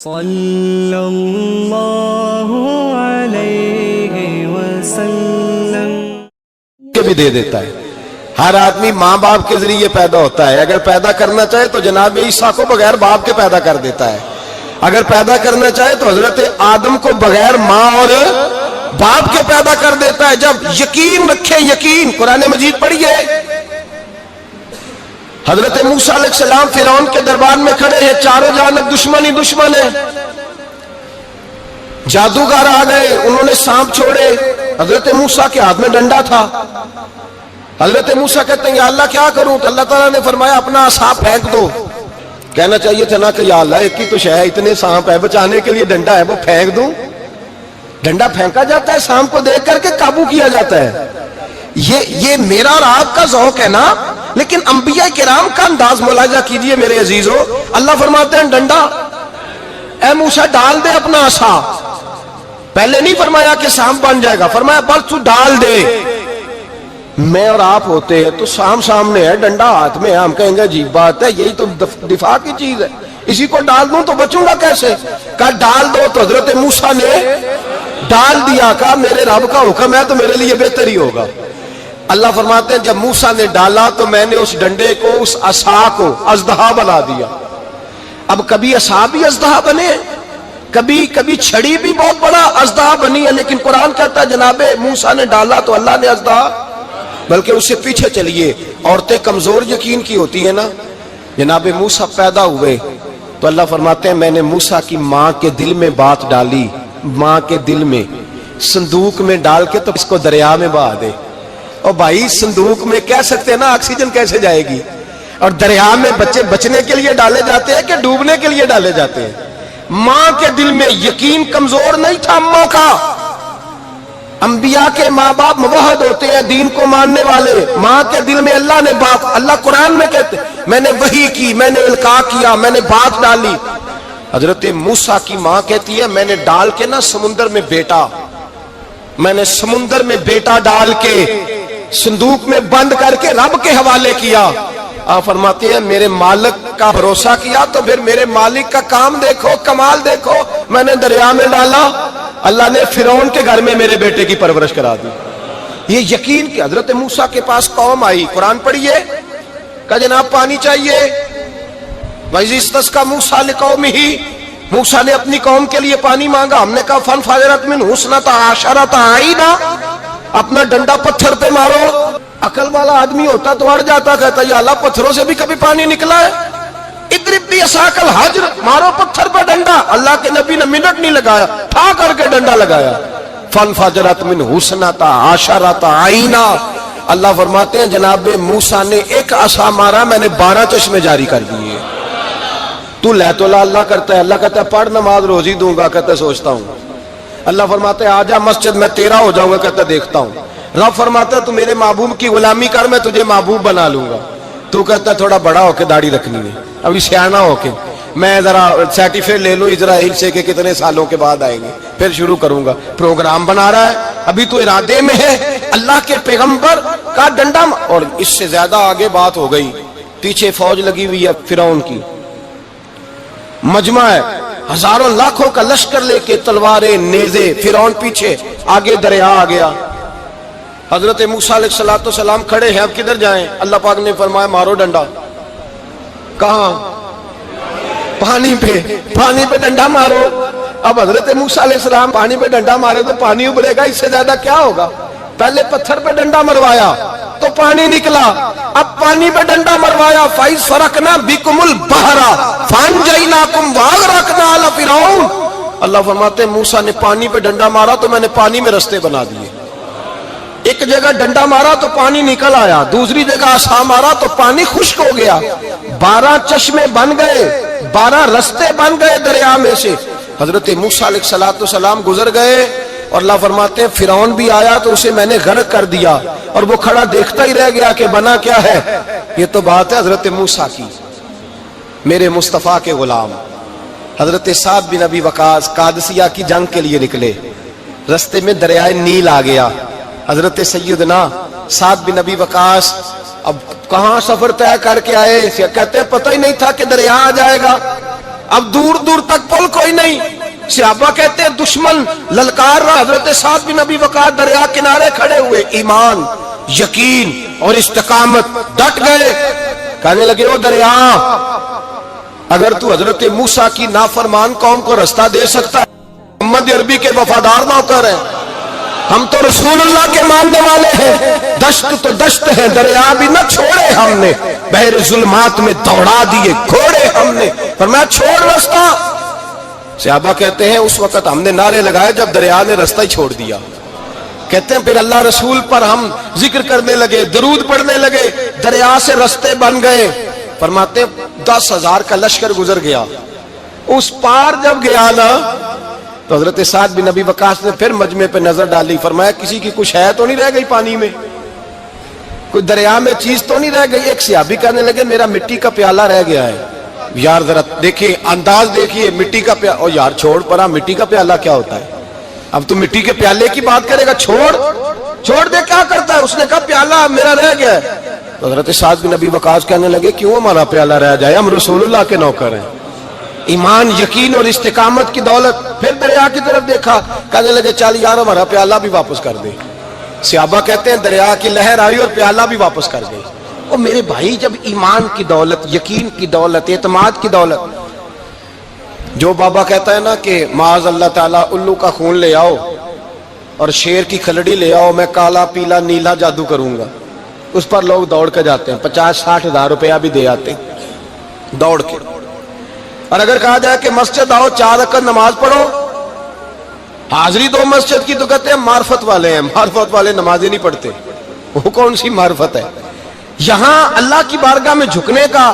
صلی اللہ علیہ وسلم کے بھی دے دیتا ہے۔ ہر آدمی ماں باپ کے ذریعے پیدا ہوتا ہے، اگر پیدا کرنا چاہے تو جناب عیسیٰ کو بغیر باپ کے پیدا کر دیتا ہے، اگر پیدا کرنا چاہے تو حضرت آدم کو بغیر ماں اور باپ کے پیدا کر دیتا ہے۔ جب یقین رکھے، یقین، قرآن مجید پڑھیے، حضرت موسیٰ علیہ السلام فرعون کے دربار میں کھڑے ہیں، چاروں جانب دشمن ہی دشمن ہے، جادوگر آ گئے، انہوں نے سانپ چھوڑے، حضرت موسیٰ کے ہاتھ میں ڈنڈا تھا۔ حضرت موسیٰ کہتے ہیں یا اللہ کیا کروں؟ تو اللہ تعالیٰ نے فرمایا اپنا عصا پھینک دو۔ کہنا چاہیے تھا نا کہ یا اللہ ایک ہی تو شے ہے، اتنے سانپ ہے، بچانے کے لیے ڈنڈا ہے، وہ پھینک دوں؟ ڈنڈا پھینکا جاتا ہے، سانپ کو دیکھ کر کے قابو کیا جاتا ہے۔ یہ میرا اور آپ کا ذوق ہے نا، لیکن انبیاء کرام کا انداز ملاحظہ کیجئے میرے عزیزو۔ اللہ فرماتے ہیں ڈنڈا، اے موسیٰ ڈال دے اپنا عصا۔ پہلے نہیں فرمایا کہ سانپ بن جائے گا، فرمایا بس تو ڈال دے۔ میں اور آپ ہوتے ہیں تو سام سامنے ہے، ڈنڈا ہاتھ میں ہے، ہم کہیں گے عجیب بات ہے، یہی تو دفاع کی چیز ہے، اسی کو ڈال دوں تو بچوں گا کیسے؟ کہا ڈال دو، تو حضرت موسیٰ نے ڈال دیا، کہا میرے رب کا حکم ہے تو میرے لیے بہتر ہی ہوگا۔ اللہ فرماتے ہیں جب موسیٰ نے ڈالا تو میں نے اس ڈنڈے کو، اس عصا کو اژدہا بنا دیا۔ اب کبھی عصا بھی اژدہا بنے، کبھی چھڑی بھی بہت بڑا اژدہا بنی ہے، لیکن قرآن کہتا ہے جناب موسیٰ نے ڈالا تو اللہ نے اژدہا، بلکہ اس سے پیچھے چلیے، عورتیں کمزور یقین کی ہوتی ہیں نا۔ جناب موسیٰ پیدا ہوئے تو اللہ فرماتے ہیں میں نے موسیٰ کی ماں کے دل میں بات ڈالی، ماں کے دل میں، صندوق میں ڈال کے تو اس کو دریا میں بہا دے۔ اور بھائی صندوق میں کہہ سکتے ہیں نا آکسیجن کیسے جائے گی، اور دریا میں بچے بچنے کے لیے ڈالے جاتے ہیں کہ ڈوبنے کے لیے ڈالے جاتے ہیں؟ ماں کے دل میں یقین کمزور نہیں تھا اماں کا۔ انبیاء کے ماں باپ موحد ہوتے ہیں، دین کو ماننے والے، ماں کے دل میں اللہ نے بات، اللہ قرآن میں کہتے میں نے وحی کی، میں نے القاء کیا، میں نے بات ڈالی۔ حضرت موسیٰ کی ماں کہتی ہے میں نے ڈال کے نا سمندر میں بیٹا، میں نے سمندر میں بیٹا ڈال کے صندوق میں بند کر کے رب کے حوالے کیا۔ آپ فرماتے ہیں میرے مالک کا بھروسہ کیا تو پھر میرے مالک کا کام دیکھو، کمال دیکھو، میں نے دریا میں ڈالا، اللہ نے فرعون کے گھر میں میرے بیٹے کی پرورش کرا دی۔ یہ یقین کہ حضرت موسیٰ کے پاس قوم آئی، قرآن پڑھیے، کہ جناب پانی چاہیے، وَإِذِ اسْتَسْقَىٰ مُوسَىٰ لِقَوْمِهِ، موسیٰ نے اپنی قوم کے لیے پانی مانگا، ہم نے کہا فَانْفَجَرَتْ مِنْهُ اثْنَتَا عَشَرَةَ عَيْنًا، اپنا ڈنڈا پتھر پہ مارو۔ عقل والا آدمی ہوتا تو اڑ جاتا، کہتا یا اللہ پتھروں سے بھی کبھی پانی نکلا ہے؟ اضرب بعصاک الحجر، مارو پتھر پہ ڈنڈا۔ اللہ کے نبی نے منٹ نہیں لگایا، ٹھا کر کے ڈنڈا لگایا، فَانْفَجَرَتْ مِنْهُ اثْنَتَا عَشَرَةَ عَيْنًا۔ اللہ فرماتے ہیں جناب موسیٰ نے ایک عصا مارا، میں نے 12 چشمے جاری کر دیے۔ تو لے تو اللہ کرتا ہے، اللہ کہتا ہے پڑھ نماز روزی دوں گا، کہتا ہے سوچتا ہوں۔ اللہ فرماتا ہے آجا مسجد میں تیرا ہو جاؤں گا، کہتا ہے دیکھتا ہوں۔ رب فرماتا ہے تو میرے محبوب کی غلامی کر، میں تجھے محبوب بنا لوں گا۔ تو کہتا ہے تھوڑا بڑا ہو کے داڑھی رکھنی ہے، ابھی سیانہ ہو کے میں ذرا سرٹیفکیٹ لے لوں اسرائیل سے کہ کتنے سالوں کے بعد آئیں گے، پھر شروع کروں گا۔ پروگرام بنا رہا ہے، ابھی تو ارادے میں ہے۔ اللہ کے پیغمبر کا ڈنڈا، اور اس سے زیادہ آگے بات ہو گئی، پیچھے فوج لگی ہوئی ہے فرعون کی، مجمع ہے، ہزاروں لاکھوں کا لشکر لے کے، تلواریں، نیزے، فرعون پیچھے، آگے دریا آ گیا۔ حضرت موسیٰ علیہ السلام کھڑے ہیں، اب کدھر جائیں؟ اللہ پاک نے فرمایا مارو ڈنڈا۔ کہاں؟ پانی پہ ڈنڈا مارو۔ اب حضرت موسیٰ علیہ السلام پانی پہ ڈنڈا مارے تو پانی ابلے گا، اس سے زیادہ کیا ہوگا؟ پہلے پتھر پہ ڈنڈا مروایا تو پانی نکلا، اب پانی پہ ڈنڈا مروایا، فَإِذْ فَرَقْنَا بِكُمُ الْبَحْرَ فَأَنْجَيْنَاكُمْ وَأَغْرَقْنَا آلَ فِرْعَوْنَ۔ اللہ فرماتے ہیں موسیٰ نے پانی پہ ڈنڈا مارا تو میں نے پانی میں رستے بنا دیے۔ ایک جگہ ڈنڈا مارا تو پانی نکل آیا، دوسری جگہ عصا مارا تو پانی خشک ہو گیا، 12 چشمے بن گئے، 12 رستے بن گئے دریا میں سے۔ حضرت موسیٰ علیہ السلام گزر گئے، اور اللہ فرماتے ہیں فرعون بھی آیا تو اسے میں نے غرق کر دیا، اور وہ کھڑا دیکھتا ہی رہ گیا کہ بنا کیا ہے۔ یہ تو بات ہے حضرت موسیٰ کی، میرے مصطفیٰ کے غلام۔ حضرت سعد بن ابی وقاص قادسیہ کی جنگ کے لیے نکلے، رستے میں دریائے نیل آ گیا۔ حضرت سیدنا سعد بن ابی وقاص اب کہاں سفر طے کر کے آئے، کہتے ہیں پتہ ہی نہیں تھا کہ دریا آ جائے گا۔ اب دور دور تک پل کوئی نہیں. صحابہ کہتے ہیں دشمن للکار رہا, حضرت سعد بن ابی وقاص دریا کنارے کھڑے ہوئے, ایمان, یقین اور استقامت, ڈٹ گئے. کہنے لگے او دریا, اگر تو حضرت موسیٰ کی نافرمان قوم کو رستہ دے سکتا ہے, محمد عربی کے وفادار نوکر ہیں, ہم تو رسول اللہ کے ماننے والے ہیں. دشت تو دشت ہے, دریا بھی نہ چھوڑے ہم نے, بحر ظلمات میں دوڑا دیے گھوڑے ہم نے. فرمایا چھوڑ رستہ. صحابہ کہتے ہیں اس وقت ہم نے نعرے لگائے جب دریا نے رستہ ہی چھوڑ دیا. کہتے ہیں پھر اللہ رسول پر ہم ذکر کرنے لگے, درود پڑھنے لگے, دریا سے رستے بن گئے. فرماتے 10,000 کا لشکر گزر گیا. اس پار جب گیا نا تو حضرت سعد بن ابی وقاص نے پھر مجمع پہ نظر ڈالی. فرمایا کسی کی کچھ ہے تو نہیں رہ گئی پانی میں, کوئی دریا میں چیز تو نہیں رہ گئی. ایک صحابی کہنے لگے میرا مٹی کا پیالہ رہ گیا ہے. یار ذرا دیکھیے انداز دیکھیے, مٹی کا پیالہ. او یار چھوڑ پرا, مٹی کا پیالہ کیا ہوتا ہے, اب تو مٹی کے پیالے کی بات کرے گا, چھوڑ دے, کیا کرتا ہے. اس نے کہا پیالہ میرا رہ گیا ہے. تو حضرت سعد بن ابی وقاص کہنے لگے کیوں ہمارا پیالہ رہ جائے, ہم رسول اللہ کے نوکر ہیں. ایمان, یقین اور استقامت کی دولت. پھر دریا کی طرف دیکھا, کہنے لگے چل یار ہمارا پیالہ بھی واپس کر دے. صحابہ کہتے ہیں دریا کی لہر آئی اور پیالہ بھی واپس کر گئی. اور میرے بھائی جب ایمان کی دولت, یقین کی دولت, اعتماد کی دولت, جو بابا کہتا ہے نا کہ معاذ اللہ تعالیٰ الو کا خون لے آؤ اور شیر کی کھلڑی لے آؤ, میں کالا پیلا نیلا جادو کروں گا, اس پر لوگ دوڑ کے جاتے ہیں, 50-60 ہزار روپیہ بھی دے آتے ہیں دوڑ کے. اور اگر کہا جائے کہ مسجد آؤ 4 رکعت نماز پڑھو, حاضری دو مسجد کی, تو کہتے ہیں معرفت والے ہیں, معرفت والے نمازیں نہیں پڑھتے. وہ کون سی معرفت ہے. یہاں اللہ کی بارگاہ میں جھکنے کا,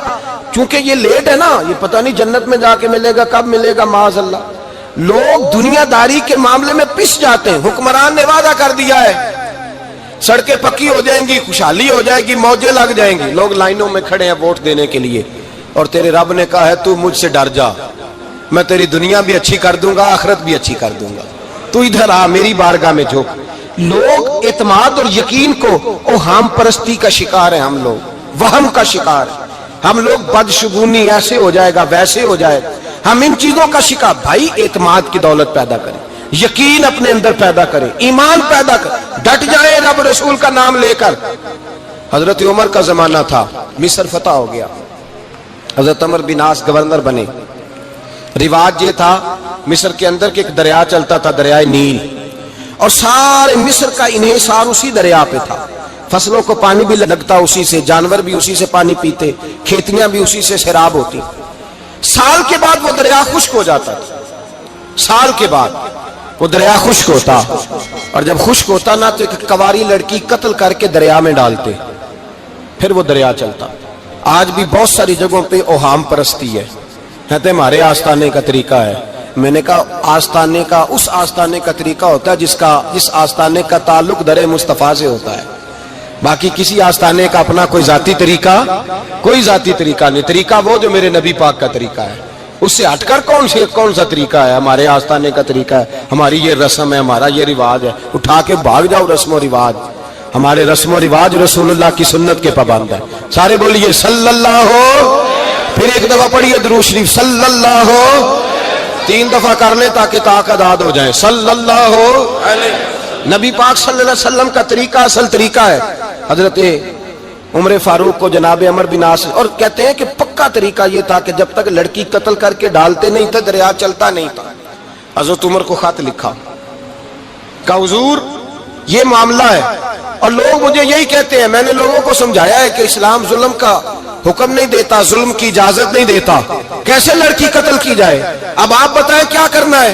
چونکہ یہ لیٹ ہے نا, یہ پتہ نہیں جنت میں جا کے ملے گا, کب ملے گا, معاذ اللہ. لوگ دنیا داری کے معاملے میں پس جاتے ہیں. حکمران نے وعدہ کر دیا ہے سڑکیں پکی ہو جائیں گی, خوشحالی ہو جائے گی, موجیں لگ جائیں گی, لوگ لائنوں میں کھڑے ہیں ووٹ دینے کے لیے, اور تیرے رب نے کہا ہے تو مجھ سے ڈر جا, میں تیری دنیا بھی اچھی کر دوں گا, آخرت بھی اچھی کر دوں گا, تو ادھر آ میری بارگاہ میں جھک. لوگ اعتماد اور یقین کو اوہام پرستی کا شکار ہیں, ہم لوگ وہم کا شکار ہیں, ہم لوگ بدشگونی, ایسے ہو جائے گا ویسے ہو جائے گا, ہم ان چیزوں کا شکار. بھائی اعتماد کی دولت پیدا کریں, یقین اپنے اندر پیدا کریں, ایمان پیدا کریں, ڈٹ جائیں رب رسول کا نام لے کر. حضرت عمر کا زمانہ تھا, مصر فتح ہو گیا, حضرت عمر بن عاص گورنر بنے. رواج یہ تھا مصر کے اندر کہ ایک دریا چلتا تھا, دریائے نیل, اور سارے مصر کا انحصار اسی دریا پہ تھا. فصلوں کو پانی بھی لگتا اسی سے, جانور بھی اسی سے پانی پیتے, کھیتیاں بھی اسی سے سیراب ہوتی. سال کے بعد وہ دریا خشک ہو جاتا تھا, سال کے بعد وہ دریا خشک ہوتا, اور جب خشک ہوتا نا تو ایک کواری لڑکی قتل کر کے دریا میں ڈالتے, پھر وہ دریا چلتا. آج بھی بہت ساری جگہوں پہ اوہام پرستی ہے, کہتے ہمارے آستانے کا طریقہ ہے. میں نے کہا آستانے کا, اس آستانے کا طریقہ ہوتا ہے جس آستانے کا تعلق در مصطفیٰ سے ہوتا ہے. باقی کسی آستانے کا اپنا کوئی ذاتی طریقہ نہیں. طریقہ وہ جو میرے نبی پاک کا طریقہ ہے, اس سے ہٹ کر کون سا طریقہ ہے. ہمارے آستانے کا طریقہ ہے, ہماری یہ رسم ہے, ہمارا یہ رواج ہے. اٹھا کے بھاگ جاؤ رسم و رواج. ہمارے رسم و رواج رسول اللہ کی سنت کے پابند ہے. سارے بولیے صلی اللہ ہو, پھر ایک دفعہ پڑھیے درود شریف صلی اللہ ہو, 3 دفعہ کر لیں تاکہ طاقت ہو جائے. صلی اللہ ہو, نبی پاک صلی اللہ علیہ وسلم کا طریقہ اصل طریقہ ہے. حضرت عمر فاروق کو جناب عمر بن عاص, اور کہتے ہیں کہ پکا طریقہ یہ تھا کہ جب تک لڑکی قتل کر کے ڈالتے نہیں تھے دریا چلتا نہیں تھا. حضرت عمر کو خط لکھا, کہا حضور یہ معاملہ ہے, اور لوگ مجھے یہی کہتے ہیں. میں نے لوگوں کو سمجھایا ہے کہ اسلام ظلم کا حکم نہیں دیتا, ظلم کی اجازت نہیں دیتا, کیسے لڑکی قتل کی جائے. اب آپ بتائیں کیا کرنا ہے.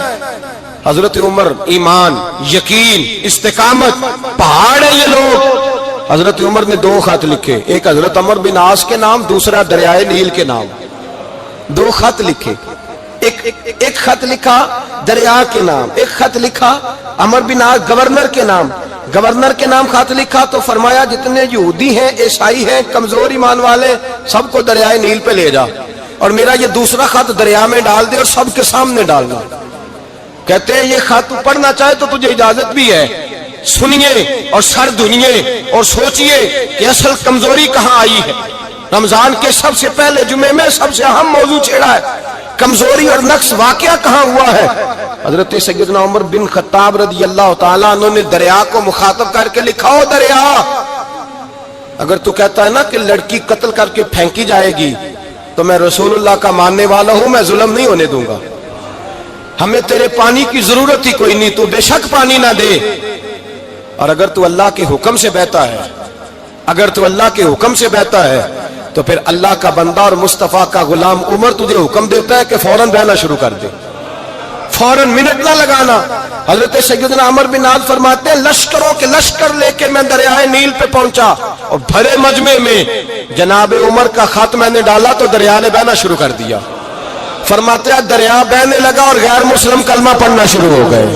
حضرت عمر ایمان, یقین, استقامت, پہاڑ ہے یہ لوگ. حضرت عمر نے 2 خط لکھے, ایک حضرت عمر بن عاص کے نام, دوسرا دریائے نیل کے نام. 2 خط لکھے, ایک خط لکھا دریا کے نام, ایک خط لکھا عمر بن عاص گورنر کے نام. گورنر کے نام خط لکھا تو فرمایا جتنے یہودی ہیں, عیسائی ہیں, کمزور ایمان والے, سب کو دریائے نیل پہ لے جا, اور میرا یہ دوسرا خط دریا میں ڈال دے اور سب کے سامنے ڈالنا. کہتے ہیں یہ خط پڑھنا چاہے تو تجھے اجازت بھی ہے, سنیے اور سر دھنیے اور سوچئے کہ اصل کمزوری کہاں آئی ہے. رمضان کے سب سے پہلے جمعے میں سب سے اہم موضوع چھیڑا ہے، کمزوری اور نقص واقعہ کہاں ہوا ہے؟ حضرت سیدنا عمر بن خطاب رضی اللہ تعالیٰ عنہ نے دریا کو مخاطب کر کے لکھا، ہو دریا، اگر تو کہتا ہے نا کہ لڑکی قتل کر کے پھینکی جائے گی تو میں رسول اللہ کا ماننے والا ہوں، میں ظلم نہیں ہونے دوں گا، ہمیں تیرے پانی کی ضرورت ہی کوئی نہیں، تو بے شک پانی نہ دے، اور اگر تو اللہ کے حکم سے بہتا ہے، اگر تو اللہ کے حکم سے بہتا ہے تو پھر اللہ کا بندہ اور مصطفیٰ کا غلام عمر تجھے حکم دیتا ہے کہ فوراً بہنا شروع کر دے، فوراً منٹ نہ لگانا۔ حضرت سیدنا عمر بن عاص فرماتے ہیں لشکروں کے لشکر لے کے میں دریائے نیل پہ پہنچا اور بھرے مجمع میں جناب عمر کا خط میں نے ڈالا تو دریا نے بہنا شروع کر دیا۔ فرماتے ہیں دریا بہنے لگا اور غیر مسلم کلمہ پڑھنا شروع ہو گئے،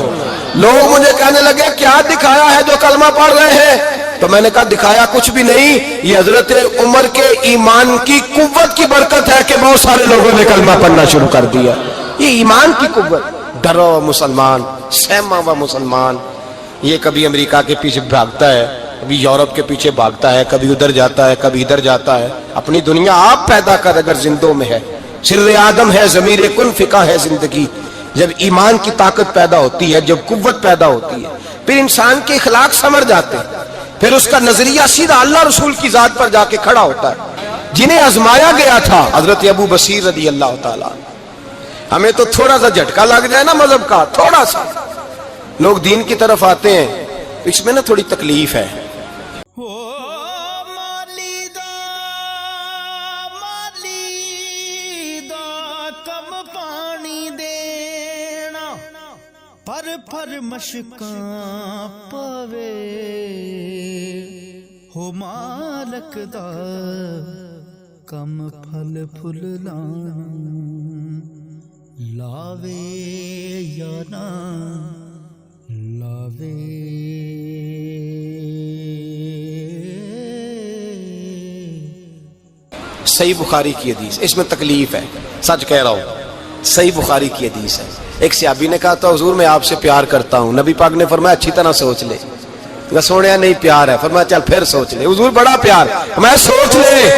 لوگ مجھے کہنے لگے کیا دکھایا ہے جو کلمہ پڑھ رہے ہیں؟ تو میں نے کہا دکھایا کچھ بھی نہیں، یہ حضرت عمر کے ایمان کی قوت کی برکت ہے کہ بہت سارے لوگوں نے کلمہ پڑھنا شروع کر دیا، یہ ایمان کی قوت۔ ڈرا ہوا مسلمان، سہما ہوا مسلمان، یہ کبھی امریکہ کے پیچھے بھاگتا ہے، کبھی یورپ کے پیچھے بھاگتا ہے، کبھی ادھر جاتا ہے، کبھی ادھر جاتا ہے، اپنی دنیا آپ پیدا کر اگر زندوں میں ہے، سر آدم ہے، ضمیر کن فقہ ہے زندگی۔ جب ایمان کی طاقت پیدا ہوتی ہے، جب قوت پیدا ہوتی ہے، پھر انسان کے اخلاق سمر جاتے ہیں، پھر اس کا نظریہ سیدھا اللہ رسول کی ذات پر جا کے کھڑا ہوتا ہے۔ جنہیں آزمایا گیا تھا حضرت ابو بصیر رضی اللہ تعالیٰ، ہمیں تو تھوڑا سا جھٹکا لگ جائے نا مذہب کا، تھوڑا سا لوگ دین کی طرف آتے ہیں، اس میں نا تھوڑی تکلیف ہے۔ پر مشکاں پاوے ہو مالک دا کم پھل پھل لاوے یا نہ لاوے۔ صحیح بخاری کی حدیث، اس میں تکلیف ہے، سچ کہہ رہا ہوں، صحیح بخاری کی حدیث ہے۔ ایک صحابی نے کہا تھا حضور میں آپ سے پیار کرتا ہوں، نبی پاک نے فرمایا اچھی طرح سوچ لے، سونے نہیں پیار ہے، فرمایا چل پھر سوچ لے، حضور بڑا پیار، میں سوچ لے،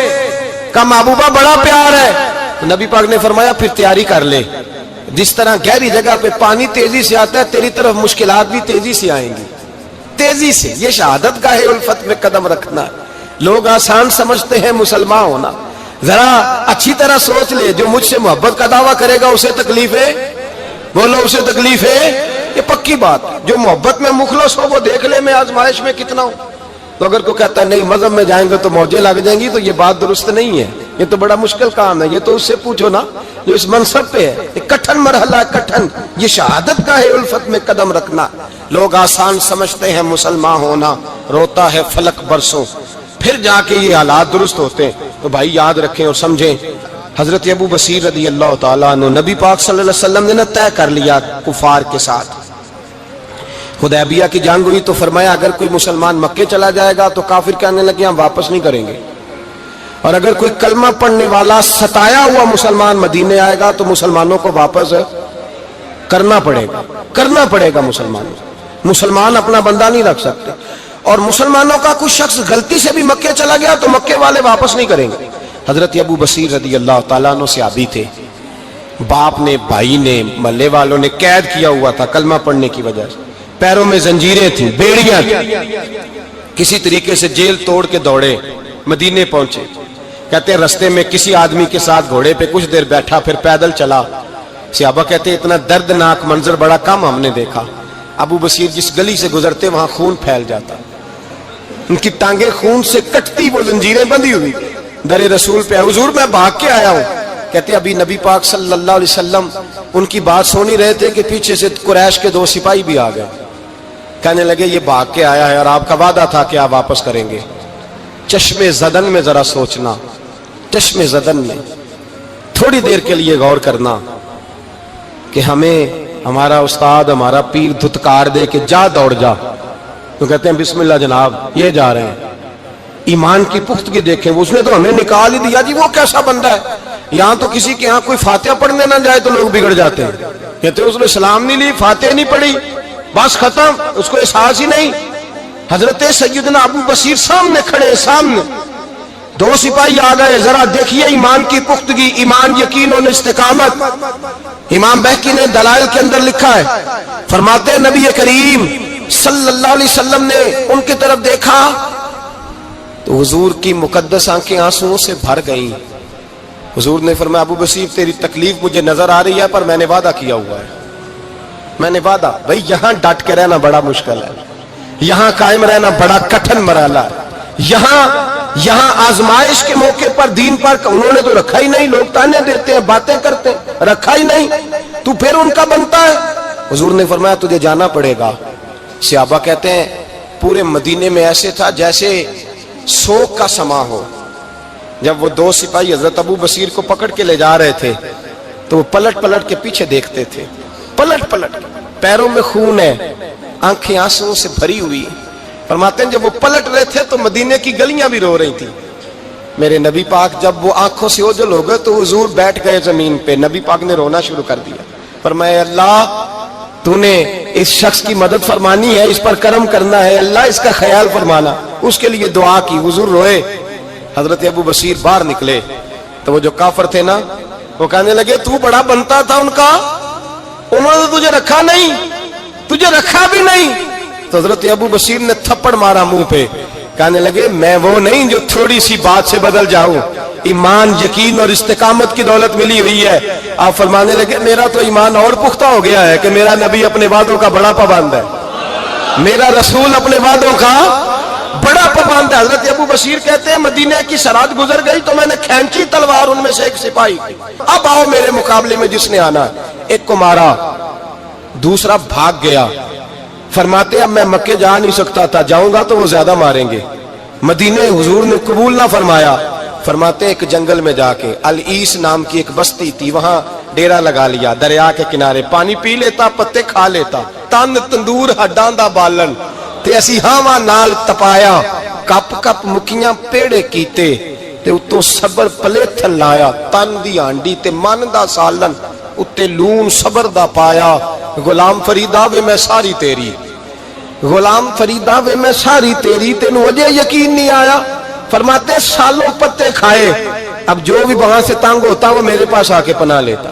کہا محبوبہ بڑا پیار ہے، نبی پاک نے فرمایا پھر تیاری کر لے، جس طرح گہری جگہ پہ پانی تیزی سے آتا ہے تیری طرف مشکلات بھی تیزی سے آئیں گی، تیزی سے۔ یہ شہادت گاہ الفت میں قدم رکھنا، لوگ آسان سمجھتے ہیں مسلمان ہونا، ذرا اچھی طرح سوچ لے، جو مجھ سے محبت کا دعویٰ کرے گا اسے تکلیف ہے، بولو اسے تکلیف ہے، یہ پکی بات۔ جو محبت میں مخلص ہو وہ دیکھ لے میں آزمائش میں کتنا ہوں۔ تو اگر کوئی کہتا ہے نہیں مذہب میں جائیں گے تو موجیں لگ جائیں گی، تو یہ بات درست نہیں ہے، یہ تو بڑا مشکل کام ہے، یہ تو اس سے پوچھو نا جو اس منصب پہ ہے، ایک کٹھن مرحلہ، کٹھن، یہ شہادت کا ہے الفت میں قدم رکھنا۔ لوگ آسان سمجھتے ہیں مسلمان ہونا، روتا ہے فلک برسوں، پھر جا کے یہ حالات درست ہوتے ہیں۔ تو بھائی یاد رکھیں اور سمجھیں، حضرت ابو بصیر رضی اللہ تعالیٰ عنہ، نبی پاک صلی اللہ علیہ وسلم نے طے کر لیا کفار کے ساتھ، حدیبیہ کی جنگ ہوئی تو فرمایا اگر کوئی مسلمان مکے چلا جائے گا تو کافر کہنے لگے ہم واپس نہیں کریں گے، اور اگر کوئی کلمہ پڑھنے والا ستایا ہوا مسلمان مدینے آئے گا تو مسلمانوں کو واپس کرنا پڑے گا مسلمان اپنا بندہ نہیں رکھ سکتے، اور مسلمانوں کا کوئی شخص غلطی سے بھی مکے چلا گیا تو مکے والے واپس نہیں کریں گے۔ حضرت ابو بصیر رضی اللہ تعالیٰ عنہ صحابی تھے، باپ نے، بھائی نے، محلے والوں نے قید کیا ہوا تھا کلمہ پڑھنے کی وجہ سے، پیروں میں زنجیریں تھیں، بیڑیاں تھیں، کسی طریقے سے جیل توڑ کے دوڑے مدینے پہنچے۔ کہتے ہیں رستے میں کسی آدمی کے ساتھ گھوڑے پہ کچھ دیر بیٹھا پھر پیدل چلا، صحابہ کہتے ہیں اتنا دردناک منظر بڑا کم ہم نے دیکھا، ابو بصیر جس گلی سے گزرتے وہاں خون پھیل جاتا، ان کی ٹانگیں خون سے کٹتی، وہ زنجیریں بندھی ہوئی، در رسول پہ حضور میں بھاگ کے آیا ہوں۔ کہتے ابھی نبی پاک صلی اللہ علیہ وسلم ان کی بات سن ہی رہے تھے کہ پیچھے سے قریش کے 2 سپاہی بھی آ گئے، کہنے لگے یہ بھاگ کے آیا ہے اور آپ کا وعدہ تھا کہ آپ واپس کریں گے۔ چشم زدن میں ذرا سوچنا، چشم زدن میں تھوڑی دیر کے لیے غور کرنا کہ ہمیں ہمارا استاد، ہمارا پیر دھتکار دے کہ جا دوڑ جا، تو کہتے ہیں بسم اللہ جناب یہ جا رہے ہیں۔ ایمان کی پختگی دیکھیں، اس نے تو ہمیں نکال ہی دیا جی، وہ کیسا بندہ ہے، یہاں تو کسی کے ہاں کوئی فاتحہ پڑھنے نہ جائے تو لوگ بگڑ جاتے ہیں، کہتے ہیں اس نے سلام نہیں لی، فاتحہ نہیں پڑھی، بس ختم، اس کو احساس ہی نہیں۔ حضرت سیدنا ابو بصیر سامنے کھڑے، سامنے دو سپاہی آ گئے، ذرا دیکھیے ایمان کی پختگی، ایمان، یقین اور استقامت۔ امام بہقی نے دلائل کے اندر لکھا ہے، فرماتے ہیں نبی کریم صلی اللہ علیہ وسلم نے ان کی طرف دیکھا تو حضور کی مقدس آنکھیں آنسوؤں سے بھر گئیں۔ حضور نے فرمایا ابو بصیر تیری تکلیف مجھے نظر آ رہی ہے، پر میں نے وعدہ کیا ہوا ہے، میں نے وعدہ۔ بھائی یہاں ڈٹ کے رہنا بڑا مشکل ہے، یہاں قائم رہنا بڑا کٹھن مرحلہ ہے۔ یہاں آزمائش کے موقع پر دین پر انہوں نے تو رکھا ہی نہیں، لوگ تانے دیتے ہیں، باتیں کرتے ہیں، رکھا ہی نہیں، تو پھر ان کا بنتا ہے۔ حضور نے فرمایا تجھے جانا پڑے گا۔ صحابہ کہتے ہیں پورے مدینے میں ایسے تھا جیسے سوگ کا سما ہو۔ جب وہ دو سپاہی حضرت ابو بصیر کو پکڑ کے لے جا رہے تھے تو وہ پلٹ پلٹ کے پیچھے دیکھتے تھے، پلٹ پلٹ، پیروں میں خون ہے، آنکھیں آنسوؤں سے بھری ہوئی۔ فرماتے ہیں جب وہ پلٹ رہے تھے تو مدینے کی گلیاں بھی رو رہی تھی۔ میرے نبی پاک جب وہ آنکھوں سے اوجھل ہو گئے تو حضور بیٹھ گئے زمین پہ، نبی پاک نے رونا شروع کر دیا۔ فرمایا اللہ تو نے اس شخص کی مدد فرمانی ہے، اس پر کرم کرنا ہے، اللہ اس کا خیال فرمانا، اس کے لیے دعا کی۔ حضور روئے۔ حضرت ابو بصیر باہر نکلے تو وہ جو کافر تھے نا وہ کہنے لگے تو بڑا بنتا تھا ان کا، انہوں نے تجھے رکھا نہیں، تجھے رکھا بھی نہیں۔ تو حضرت ابو بصیر نے تھپڑ مارا منہ پہ، کہنے لگے میں وہ نہیں جو تھوڑی سی بات سے بدل جاؤں، ایمان، یقین اور استقامت کی دولت ملی ہوئی ہے۔ آپ فرمانے لگے میرا تو ایمان اور پختہ ہو گیا ہے کہ میرا نبی اپنے وعدوں کا بڑا پابند ہے، میرا رسول اپنے وعدوں کا بڑا پابند ہے۔ حضرت ابو بصیر کہتے ہیں مدینے کی سرحد گزر گئی تو میں نے کھینچی تلوار، ان میں سے ایک سپاہی، اب آؤ میرے مقابلے میں جس نے آنا ہے۔ ایک کو مارا، دوسرا بھاگ گیا۔ فرماتے اب میں مکے جا نہیں سکتا تھا، جاؤں گا تو وہ زیادہ ماریں گے، مدینے حضور نے قبول نہ فرمایا۔ فرماتے ایک جنگل میں جا کے العیس نام کی ایک بستی تھی، وہاں ڈیرا لگا لیا، دریا کے کنارے، پانی پی لیتا، پتے کھا لیتا، تن تندور ہڈاں دا بالن تے اسی ہاواں نال تپایا، کپ کپ مکیاں پیڑے کیتے تے اتوں صبر پلیتھن لایا، تن دی ہانڈی تے من دا سالن اتے لون صبر دا پایا۔ غلام فریدا وے میں ساری تیری، غلام فریدا وے میں ساری تیری، تینوں اجے یقین نہیں آیا۔ فرماتے سالوں پتے کھائے، اب جو بھی وہاں سے تنگ ہوتا وہ میرے پاس آ کے پناہ لیتا،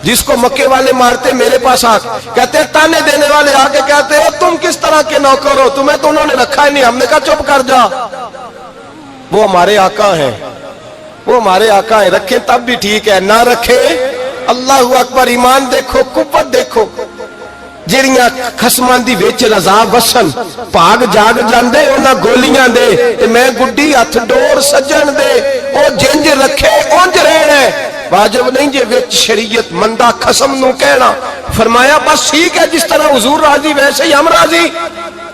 جس کو مکے والے مارتے میرے پاس آ کہتے تانے دینے والے آ کے کہتے ہو تم کس طرح کے نوکر ہو، تمہیں تو انہوں نے رکھا ہی نہیں۔ ہم نے کہا چپ کر جا، وہ ہمارے آقا ہیں، وہ ہمارے آقا ہیں، رکھیں تب بھی ٹھیک ہے، نہ رکھیں اللہ اکبر۔ ایمان دیکھو، قوت دیکھو، جڑیاں خصماں دی وچ رضا وسن، بھاگ جاگ جاندے انہاں گولیاں دے تے میں گڈی ہتھ ڈور سجن دے، او جنج رکھے اونج رہنا ہے، واجب نہیں جے وچ شریعت مندہ خصم نو کہنا۔ فرمایا بس ٹھیک ہے، جس طرح حضور راضی ویسے ہی ہم راضی۔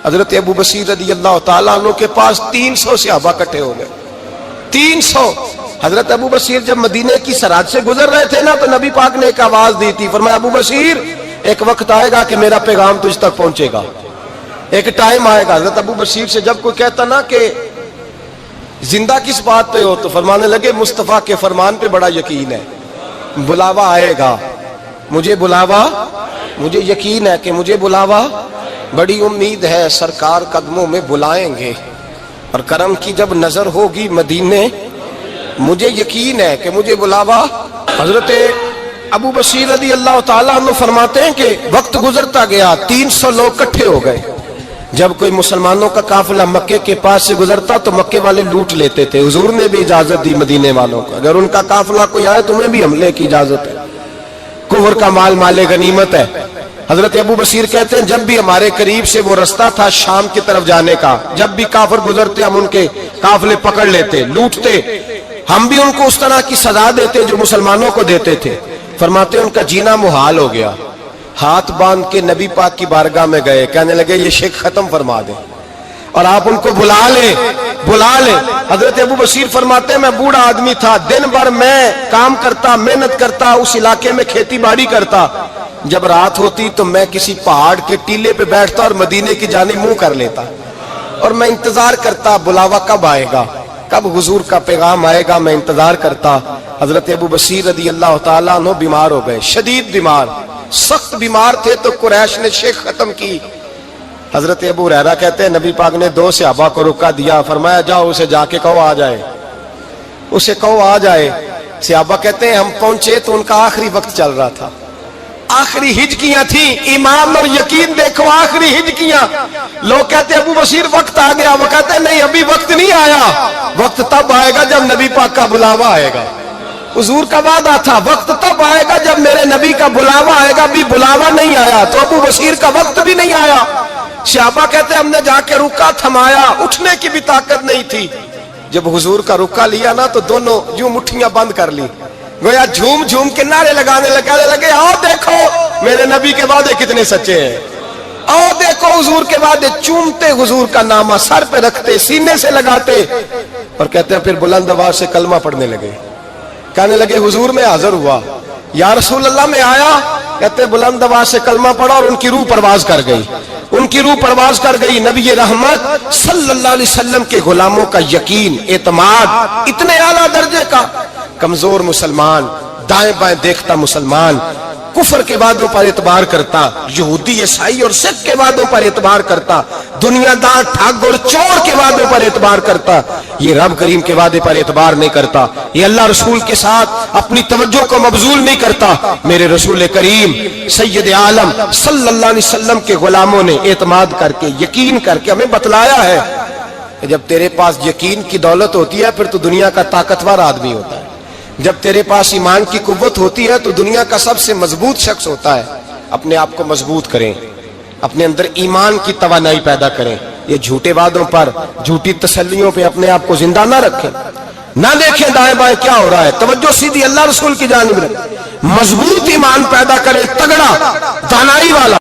حضرت ابو بصیر رضی اللہ تعالیٰ عنہ کے پاس 300 صحابہ کٹھے ہو گئے، 300۔ حضرت ابو بصیر جب مدینے کی سرحد سے گزر رہے تھے نا تو نبی پاک نے ایک آواز دی تھی، فرمایا ابو بصیر ایک وقت آئے گا کہ میرا پیغام تجھ تک پہنچے گا، ایک ٹائم آئے گا۔ حضرت ابو بصیر سے جب کوئی کہتا نا کہ زندہ کس بات پہ ہو تو فرمانے لگے مصطفیٰ کے فرمان پہ بڑا یقین ہے، بلاوا آئے گا، مجھے بلاوا، مجھے یقین ہے کہ مجھے بلاوا، بڑی امید ہے سرکار قدموں میں بلائیں گے، اور کرم کی جب نظر ہوگی مدینے، مجھے یقین ہے کہ مجھے بلاوا۔ حضرت ابو بصیر رضی اللہ تعالیٰ عنہ فرماتے ہیں کہ وقت گزرتا گیا، 300 لوگ کٹھے ہو گئے۔ جب کوئی مسلمانوں کا قافلہ مکے کے پاس سے گزرتا تو مکے والے لوٹ لیتے تھے۔ حضور نے بھی اجازت دی مدینے والوں کو، اگر ان کا قافلہ کوئی آئے تمہیں بھی حملے کی اجازت ہے، کفر کا مال مال غنیمت ہے۔ حضرت ابو بصیر کہتے ہیں جب بھی ہمارے قریب سے وہ رستہ تھا شام کی طرف جانے کا، جب بھی کافر گزرتے ہم ان کے قافلے پکڑ لیتے، لوٹتے، ہم بھی ان کو اس طرح کی سزا دیتے جو مسلمانوں کو دیتے تھے۔ فرماتے ان کا جینا محال ہو گیا، ہاتھ باندھ کے نبی پاک کی بارگاہ میں گئے، کہنے لگے یہ شرک ختم فرما دیں اور آپ ان کو بلا لیں، بلا لیں۔ حضرت ابو بصیر فرماتے ہیں میں بوڑھا آدمی تھا، دن بھر میں کام کرتا، محنت کرتا، اس علاقے میں کھیتی باڑی کرتا، جب رات ہوتی تو میں کسی پہاڑ کے ٹیلے پہ بیٹھتا اور مدینے کی جانب منہ کر لیتا، اور میں انتظار کرتا بلاوا کب آئے گا، کب حضور کا پیغام آئے گا، میں انتظار کرتا۔ حضرت ابو بصیر رضی اللہ تعالیٰ عنہ بیمار ہو گئے، شدید بیمار، سخت بیمار تھے، تو قریش نے شیخ ختم کی۔ حضرت ابو ہریرہ کہتے ہیں نبی پاک نے 2 صحابہ کو رکا دیا، فرمایا جاؤ اسے جا کے کہو آ جائے، اسے کہو آ جائے. صحابہ کہتے ہیں ہم پہنچے تو ان کا آخری وقت چل رہا تھا, آخری ہجکیاں تھیں. ایمان اور یقین دیکھو, آخری ہجکیاں. لوگ کہتے ہیں ابو بشیر وقت آ گیا, وہ کہتے ہیں نہیں ابھی وقت نہیں آیا, وقت تب آئے گا جب نبی پاک کا بلاوا آئے گا. حضور کا وعدہ تھا وقت تب آئے گا جب میرے نبی کا بلاوا آئے گا, ابھی بلاوا نہیں آیا تو ابو بشیر کا وقت بھی نہیں آیا. صحابہ کہتے ہیں ہم نے جا کے رکا تھمایا, اٹھنے کی بھی طاقت نہیں تھی. جب حضور کا رکا لیا نا تو دونوں یوں مٹھیاں بند کر لی, گویا جھوم جھوم کے نعرے لگانے لگے آؤ دیکھو میرے نبی کے وعدے کتنے سچے ہیں, آؤ دیکھو حضور کے وعدے. چومتے حضور کا نامہ, سر پہ رکھتے, سینے سے لگاتے, اور کہتے ہیں پھر بلند آواز سے کلمہ پڑھنے لگے. کہنے لگے حضور میں حاضر ہوا, یا رسول اللہ میں آیا. کہتے بلند آواز سے کلمہ پڑھا اور ان کی روح پرواز کر گئی, ان کی روح پرواز کر گئی. نبی رحمت صلی اللہ علیہ وسلم کے غلاموں کا یقین, اعتماد اتنے اعلیٰ درجے کا. کمزور مسلمان, دائیں بائیں دیکھتا مسلمان, کفر کے وعدوں پر اعتبار کرتا, یہودی عیسائی اور سکھ کے وعدوں پر اعتبار کرتا, دنیا دار ٹھگ اور چور کے وعدوں پر اعتبار کرتا, یہ رب کریم کے وعدے پر اعتبار نہیں کرتا, یہ اللہ رسول کے ساتھ اپنی توجہ کو مبذول نہیں کرتا. میرے رسول کریم سید عالم صلی اللہ علیہ وسلم کے غلاموں نے اعتماد کر کے, یقین کر کے ہمیں بتلایا ہے کہ جب تیرے پاس یقین کی دولت ہوتی ہے پھر تو دنیا کا طاقتور آدمی ہوتا ہے. جب تیرے پاس ایمان کی قوت ہوتی ہے تو دنیا کا سب سے مضبوط شخص ہوتا ہے. اپنے آپ کو مضبوط کریں, اپنے اندر ایمان کی توانائی پیدا کریں. یہ جھوٹے وعدوں پر, جھوٹی تسلیوں پہ اپنے آپ کو زندہ نہ رکھیں, نہ دیکھیں دائیں بائیں کیا ہو رہا ہے, توجہ سیدھی اللہ رسول کی جانب رکھیں. مضبوط ایمان پیدا کریں, تگڑا, دانائی والا,